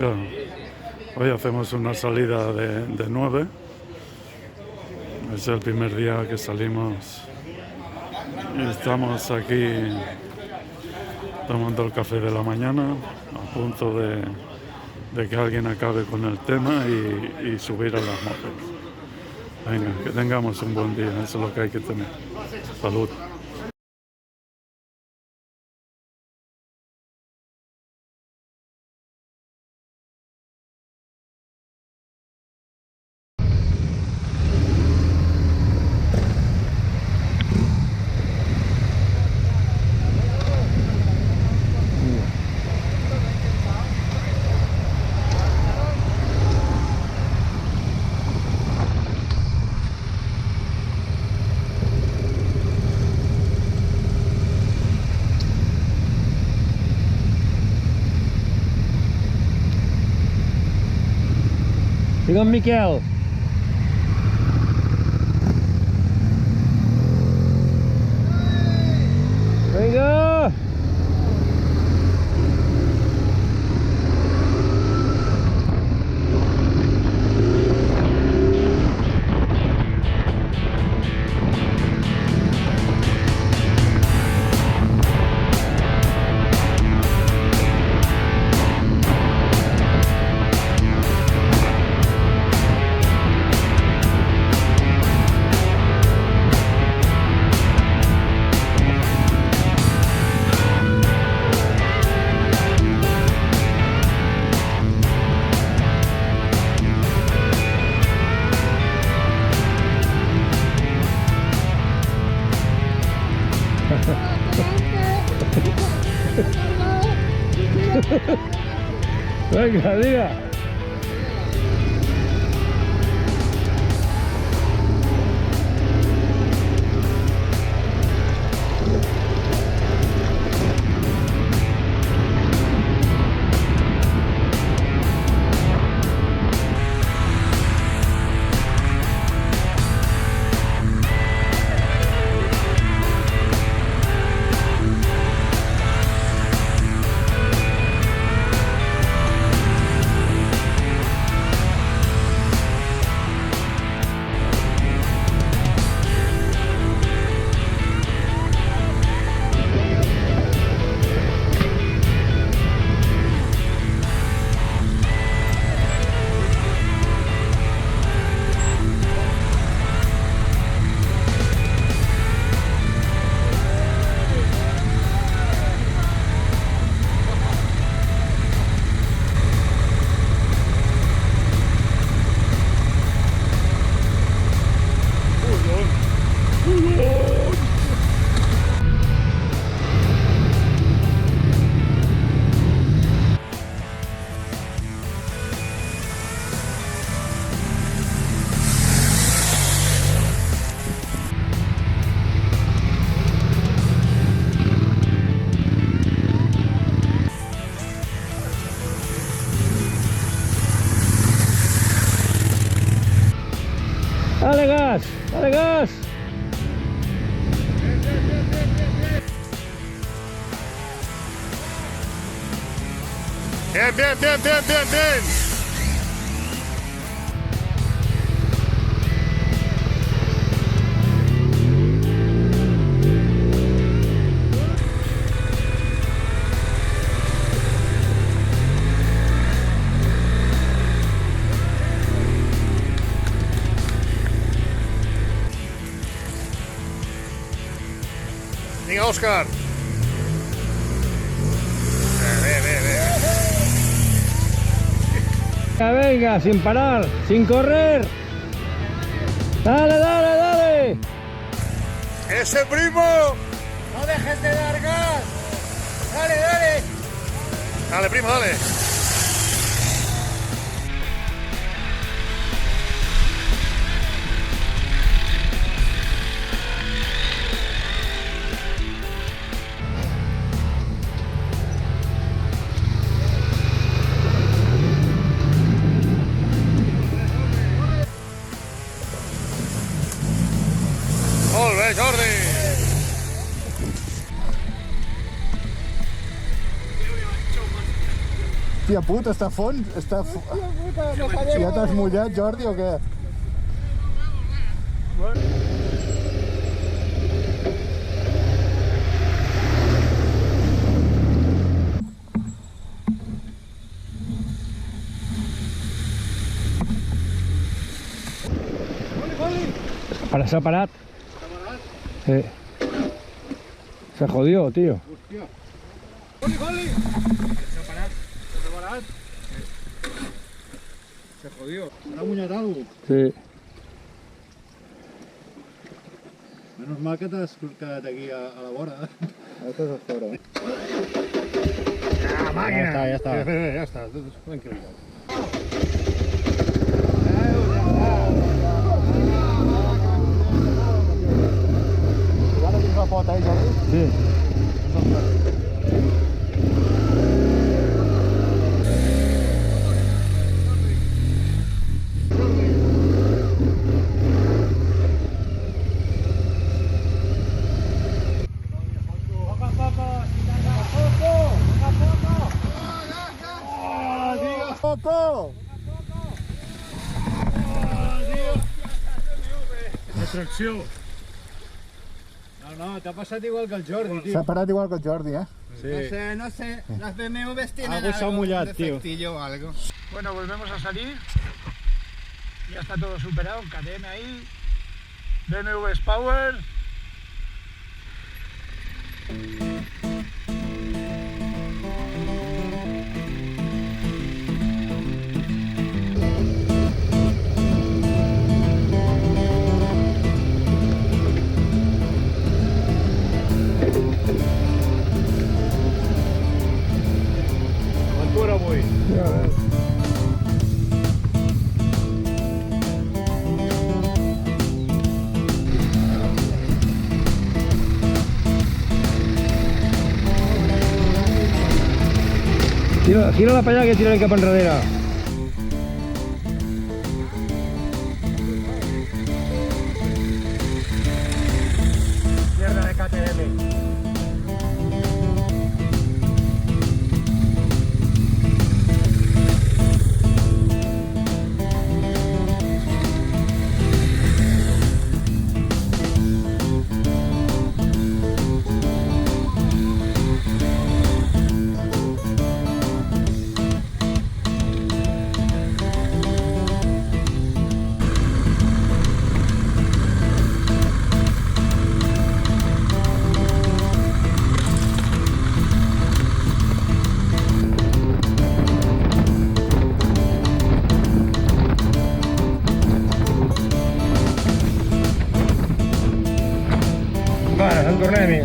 Ya. Hoy hacemos una salida de 9. Es el primer día que salimos y estamos aquí tomando el café de la mañana, a punto de que alguien acabe con el tema y subir a las motos. Venga, que tengamos un buen día, eso es lo que hay que tener. Salud. Con Miquel. Venga. Venga, diga. Dale gas, dale gas. Bien, bien, bien, bien, bien, bien. Venga, Óscar. Venga, sin parar, sin correr. Dale, dale, dale. ¡Ese primo! ¡No dejes de dar gas! ¡Dale, dale! Dale, primo, dale. Molt bé, Jordi! Hòstia puta, està a fons. Està... Ja t'has mullat, Jordi, o què? Para se ha parado. Se jodió, tío. Se jodió. S'ha mullat algú. Sí. Menos mal que t'has quedat aquí a la vora. Ara estàs a fora. ¡Ah, máquina! Ja està. Ya está, tranquilo. Ara dins la pota, Jordi? Sí. Coco! Atracció. No, t'ha passat igual que el Jordi, tio. S'ha parat igual que el Jordi, eh? Sí. No sé, las BMWs tienen Algo se ha mullat, un tío. defectillo o algo. Bueno, volvemos a salir. Ya está todo superado, cadena ahí. BMW's Power. Aventura avui. Tira-la para allá que tira el cap enrere. Mierda de KTM. Vale, Sant Tornem-hi.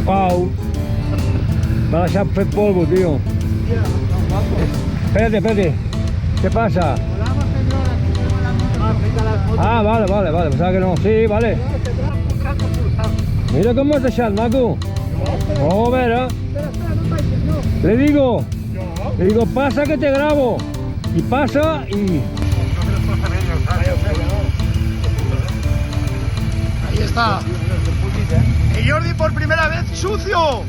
Pau. Me ha deixat fet polvo, tío. Espérate. ¿Qué pasa? Ah, vale. Pensaba que no. Sí, vale. Mira cómo has deixat, maco. Oh, a ver. Le digo, pasa que te grabo. Y pasa y... Ahí está. Y Jordi por primera vez sucio.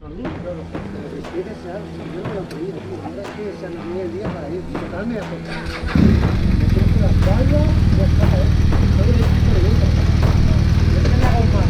Tiene sal, yo no lo pedí, ahora es que se nos viene el día para ir. Total me afecta. Me compro las vallas y ya está, ¿eh? No le digo por el yo te la hago más.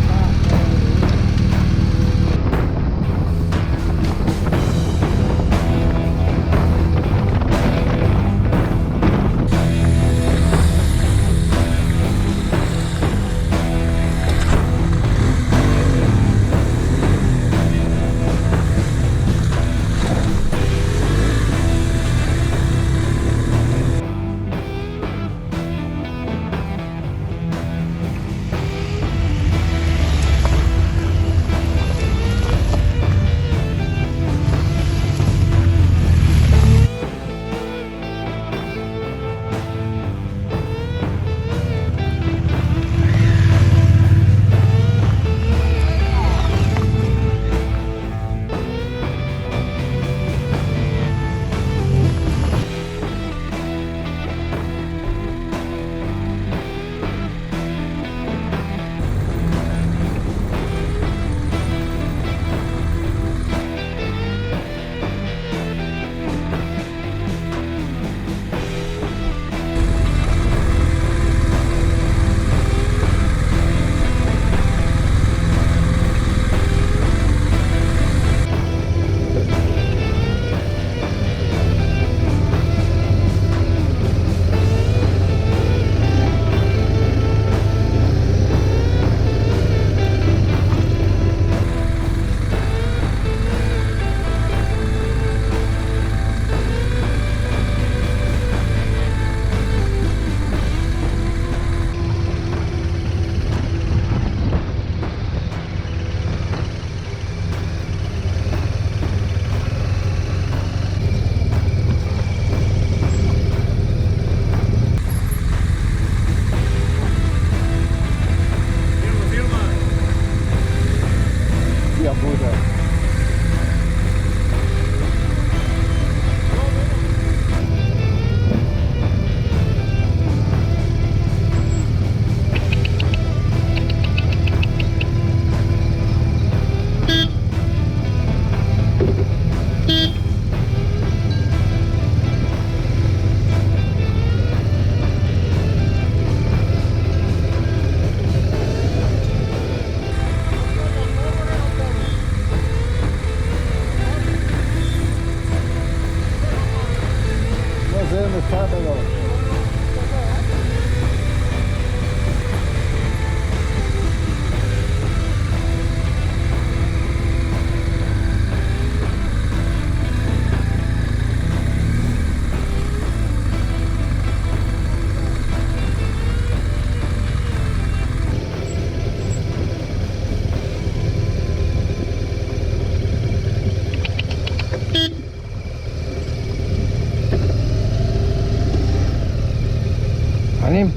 Anem.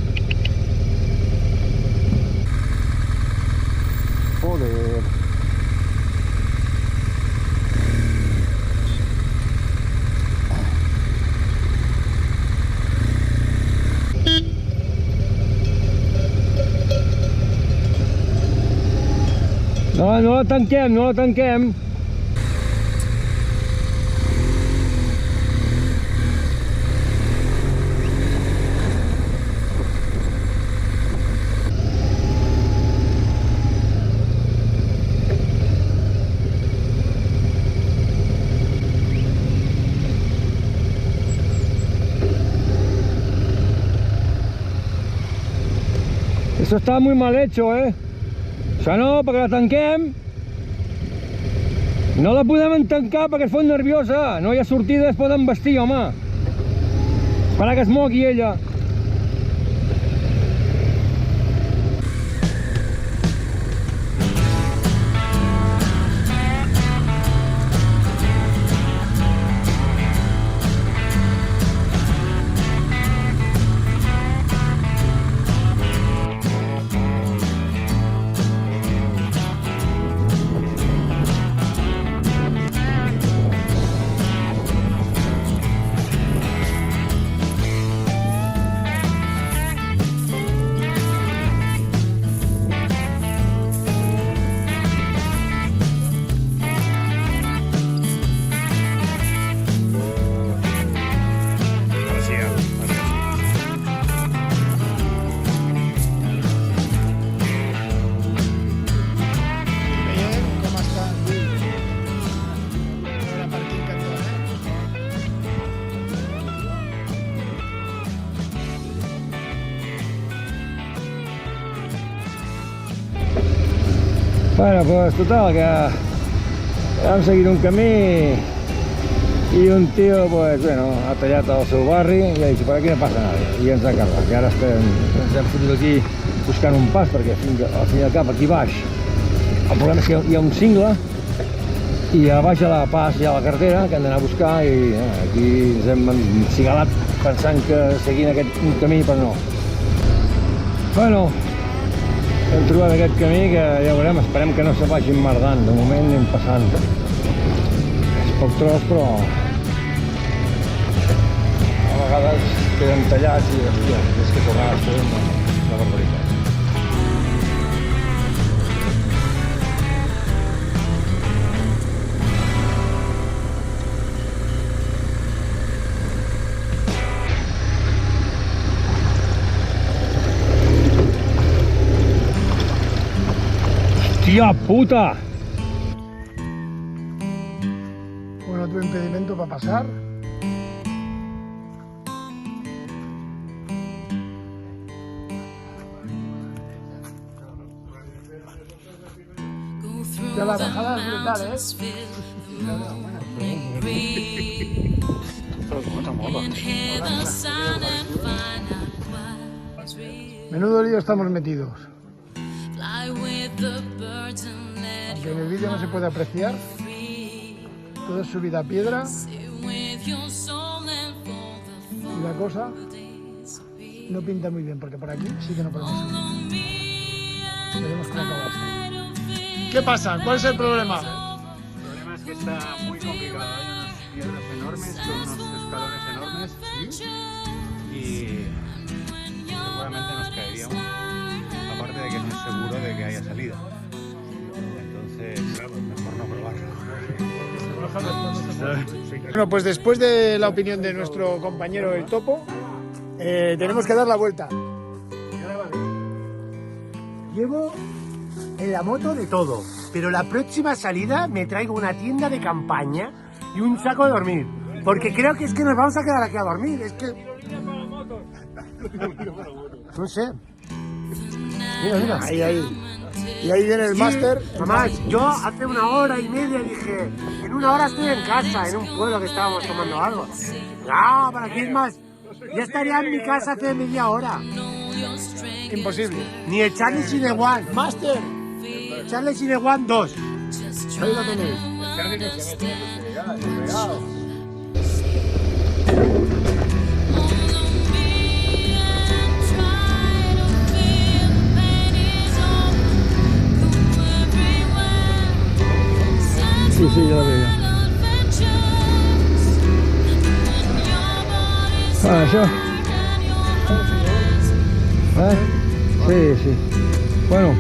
Joder. No la tanquem, no la tanquem. Eso está muy mal hecho, ¿eh? O sea, no, perquè la tanquem. No la podem tancar perquè es fot nerviosa. No hi ha sortida, es poden vestir, home. Esperar que es mogui ella. Bueno, pues total, que hem seguit un camí i un tio, pues, bueno, ha tallat el seu barri i ha dit, per aquí no passa nada, i ens ha carregat. I ara ens hem fotut aquí buscant un pas, perquè al fin i al cap aquí baix el problema és que hi ha un cingle i a baix a la pas hi ha la carretera que hem d'anar a buscar i aquí ens hem encigalat pensant que seguint aquest camí, però no. Bueno, hem trobat aquest camí que ja veurem, esperem que no se vagin merdant, de moment anem passant. És poc tros, però a vegades queden tallats i hòstia, és que tornar a fer una barbaritat. ¡Hostia puta! Bueno, tu impedimento para pasar. Ya la bajada es brutal, Menudo lío estamos metidos. Aunque en el vídeo no se puede apreciar, todo es subida a piedra y la cosa no pinta muy bien, porque por aquí sí que no podemos subir. Veremos cómo acaba esto. ¿Qué pasa? ¿Cuál es el problema? El problema es que está muy complicado. Hay unas piedras enormes con unos escalones enormes y seguramente nos caeríamos. Aparte de que no es seguro de que haya salida. Entonces, claro, mejor no probarlo. Bueno, pues después de la opinión de nuestro compañero el Topo, tenemos que dar la vuelta. Llevo en la moto de todo, pero la próxima salida me traigo una tienda de campaña y un saco de dormir, porque creo que es que nos vamos a quedar aquí a dormir, es que... No sé. Mira, mira. Ahí. Y ahí viene el máster. Mamá, yo hace 1 hora y media dije, en 1 hora estoy en casa, en un pueblo que estábamos tomando algo. No, ¿para qué es más? Ya estaría en mi casa hace media hora. Imposible. Ni el Charlie Cine One. Máster. Charlie Cine One 2. Ahí lo tenéis. Sí, sí, ya lo veo. Ah, ¿eso? Sí, sí. Bueno.